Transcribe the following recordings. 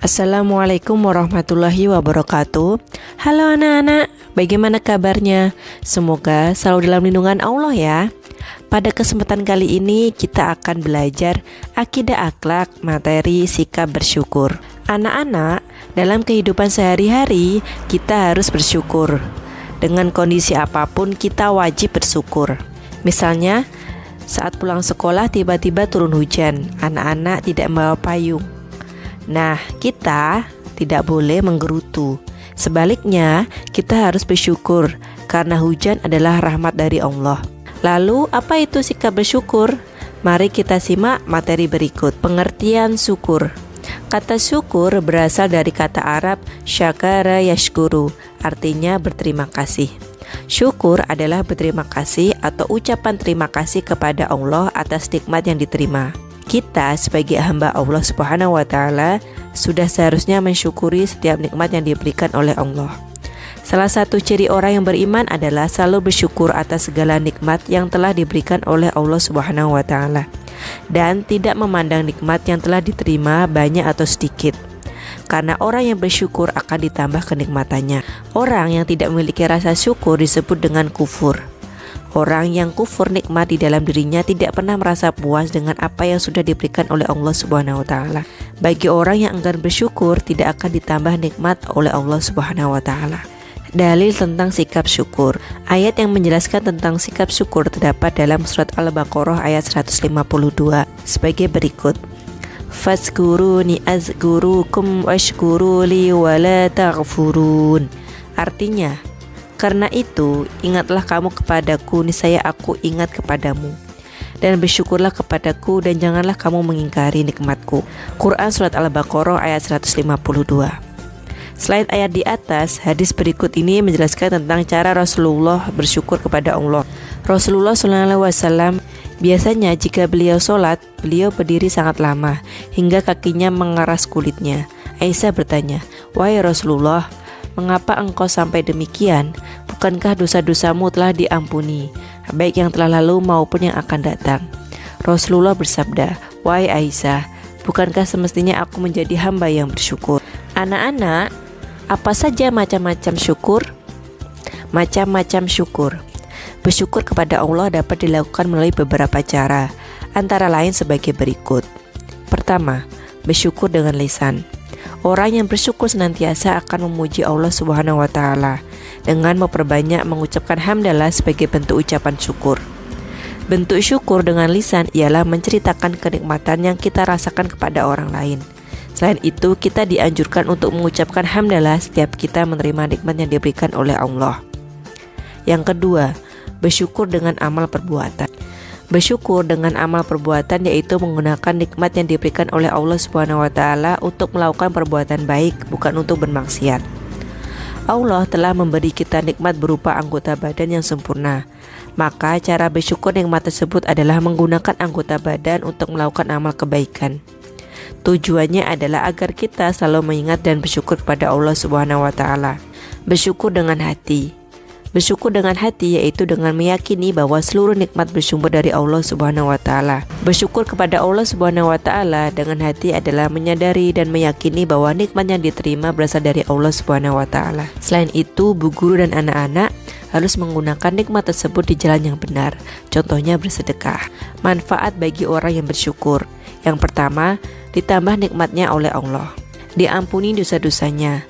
Assalamualaikum warahmatullahi wabarakatuh. Halo anak-anak, bagaimana kabarnya? Semoga selalu dalam lindungan Allah ya. Pada kesempatan kali ini kita akan belajar akidah akhlak materi sikap bersyukur. Anak-anak, dalam kehidupan sehari-hari kita harus bersyukur. Dengan kondisi apapun kita wajib bersyukur. Misalnya, saat pulang sekolah tiba-tiba turun hujan, anak-anak tidak membawa payung. Nah, kita tidak boleh menggerutu. Sebaliknya, kita harus bersyukur karena hujan adalah rahmat dari Allah. Lalu, apa itu sikap bersyukur? Mari kita simak materi berikut. Pengertian syukur. Kata syukur berasal dari kata Arab syakara yashkuru, artinya berterima kasih. Syukur adalah berterima kasih atau ucapan terima kasih kepada Allah atas nikmat yang diterima. Kita sebagai hamba Allah Subhanahu wa Ta'ala sudah seharusnya mensyukuri setiap nikmat yang diberikan oleh Allah. Salah satu ciri orang yang beriman adalah selalu bersyukur atas segala nikmat yang telah diberikan oleh Allah Subhanahu wa Ta'ala dan tidak memandang nikmat yang telah diterima banyak atau sedikit. Karena orang yang bersyukur akan ditambah kenikmatannya. Orang yang tidak memiliki rasa syukur disebut dengan kufur. Orang yang kufur nikmat di dalam dirinya tidak pernah merasa puas dengan apa yang sudah diberikan oleh Allah Subhanahu wa Ta'ala. Bagi orang yang enggan bersyukur tidak akan ditambah nikmat oleh Allah Subhanahu wa Ta'ala. Dalil tentang sikap syukur. Ayat yang menjelaskan tentang sikap syukur terdapat dalam surat Al-Baqarah ayat 152 sebagai berikut. Fazkuruni azkurukum washkuruli wala taghfurun. Artinya, karena itu, ingatlah kamu kepadaku, niscaya aku ingat kepadamu. Dan bersyukurlah kepadaku dan janganlah kamu mengingkari nikmatku. Quran Surat Al-Baqarah ayat 152. Selain ayat di atas, hadis berikut ini menjelaskan tentang cara Rasulullah bersyukur kepada Allah. Rasulullah SAW biasanya jika beliau sholat, beliau berdiri sangat lama, hingga kakinya mengeras kulitnya. Aisyah bertanya, "Wahai Rasulullah, mengapa engkau sampai demikian? Bukankah dosa-dosamu telah diampuni, baik yang telah lalu maupun yang akan datang?" Rasulullah bersabda, "Wahai Aisyah, bukankah semestinya aku menjadi hamba yang bersyukur?" Anak-anak, apa saja macam-macam syukur? Macam-macam syukur. Bersyukur kepada Allah dapat dilakukan melalui beberapa cara, antara lain sebagai berikut. Pertama, bersyukur dengan lisan. Orang yang bersyukur senantiasa akan memuji Allah Subhanahu wa Ta'ala dengan memperbanyak mengucapkan hamdalah sebagai bentuk ucapan syukur. Bentuk syukur dengan lisan ialah menceritakan kenikmatan yang kita rasakan kepada orang lain. Selain itu, kita dianjurkan untuk mengucapkan hamdalah setiap kita menerima nikmat yang diberikan oleh Allah. Yang kedua, bersyukur dengan amal perbuatan. Bersyukur dengan amal perbuatan yaitu menggunakan nikmat yang diberikan oleh Allah Subhanahu wa Ta'ala untuk melakukan perbuatan baik, bukan untuk bermaksiat. Allah telah memberi kita nikmat berupa anggota badan yang sempurna. Maka cara bersyukur nikmat tersebut adalah menggunakan anggota badan untuk melakukan amal kebaikan. Tujuannya adalah agar kita selalu mengingat dan bersyukur kepada Allah Subhanahu wa Ta'ala. Bersyukur dengan hati. Bersyukur dengan hati yaitu dengan meyakini bahwa seluruh nikmat bersumber dari Allah Subhanahu wa Ta'ala. Bersyukur kepada Allah Subhanahu wa Ta'ala dengan hati adalah menyadari dan meyakini bahwa nikmat yang diterima berasal dari Allah Subhanahu wa Ta'ala. Selain itu, bu guru dan anak-anak harus menggunakan nikmat tersebut di jalan yang benar. Contohnya bersedekah. Manfaat bagi orang yang bersyukur. Yang pertama, ditambah nikmatnya oleh Allah, diampuni dosa-dosanya.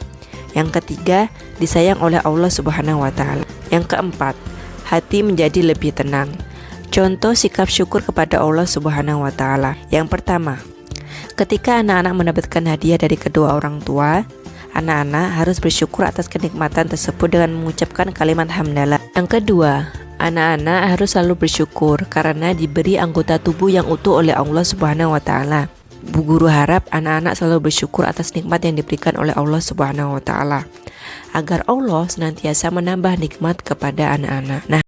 Yang ketiga, disayang oleh Allah Subhanahu wa Ta'ala. Yang keempat, hati menjadi lebih tenang. Contoh sikap syukur kepada Allah Subhanahu wa Ta'ala. Yang pertama, ketika anak-anak mendapatkan hadiah dari kedua orang tua, anak-anak harus bersyukur atas kenikmatan tersebut dengan mengucapkan kalimat hamdalah. Yang kedua, anak-anak harus selalu bersyukur karena diberi anggota tubuh yang utuh oleh Allah Subhanahu wa Ta'ala. Bu guru harap anak-anak selalu bersyukur atas nikmat yang diberikan oleh Allah Subhanahu wa Ta'ala, agar Allah senantiasa menambah nikmat kepada anak-anak. Nah,